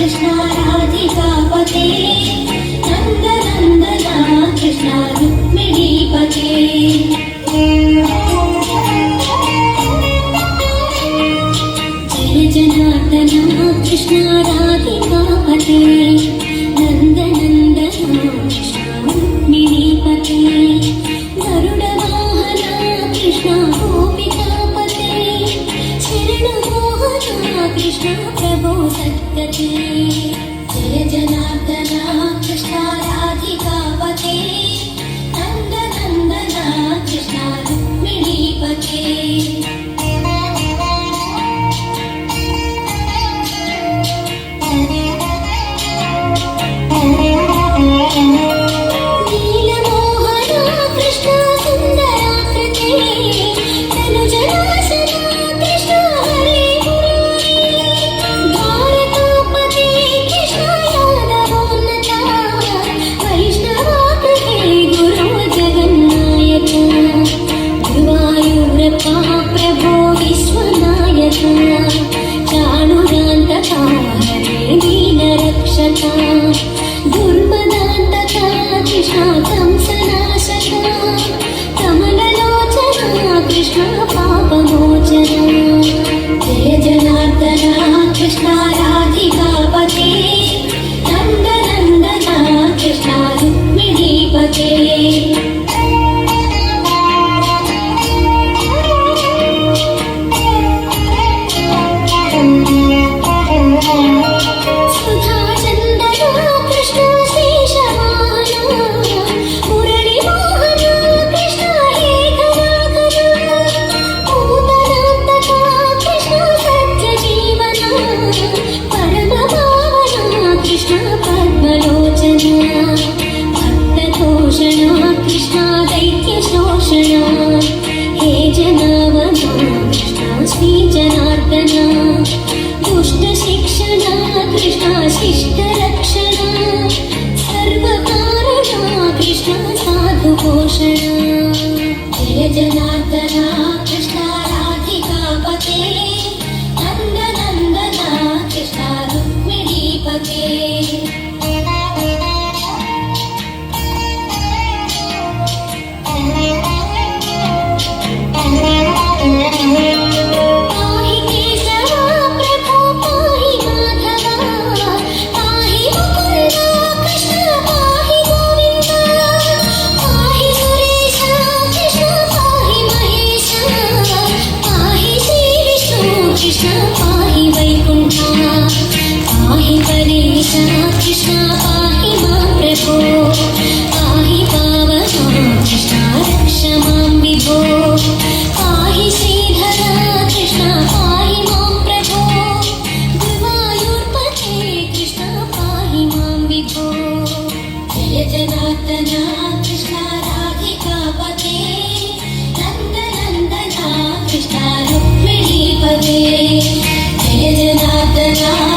कृष्ण राधिकापते नन्दनन्दना कृष्ण रुक्मिणीपते जय जनार्दना कृष्ण राधिकापते नन्दनन्दना कृष्ण रुक्मिणीपते गरुडवाहना कृष्ण गोपिकापते शरणमोहना कृष्ण प्रभो सद्गते जय जनार्दना कृष्ण राधिकापते नन्दनन्दना कृष्ण रुक्मिणीपते प्रभो विश्वनायका चाणुरान्तका हरे दीनरक्षका दुर्मदान्तका कृष्ण कंसनाशका कमललोचना कृष्ण पापमोचना जय जनार्दना कृष्ण राधिकापते नन्दनन्दना कृष्ण रुक्मिणीपते कृष्ण दैत्यशोषणा हे जनावना कृष्ण श्री जनार्दना दुष्टशिक्षणा कृष्ण शिष्टरक्षणा सर्वकारणा कृष्ण साधुपोषणा जय जनार्दना कृष्ण राधिकापते नन्दनन्दना कृष्ण रुक्मिणीपते कृष्ण पाहि वैकुण्ठा पाहि परेशा कृष्ण पाहि मां प्रभो पाहि पावना कृष्ण रक्ष मां विभो पाहि श्रीधरा कृष्ण पाहि मां प्रभो गुरुवायूर्पते कृष्ण पाहि मां विभो जय जनार्दना कृष्ण राधिकापते नन्दनन्दना कृष्ण रुक्मिणीपते जय जनार्दना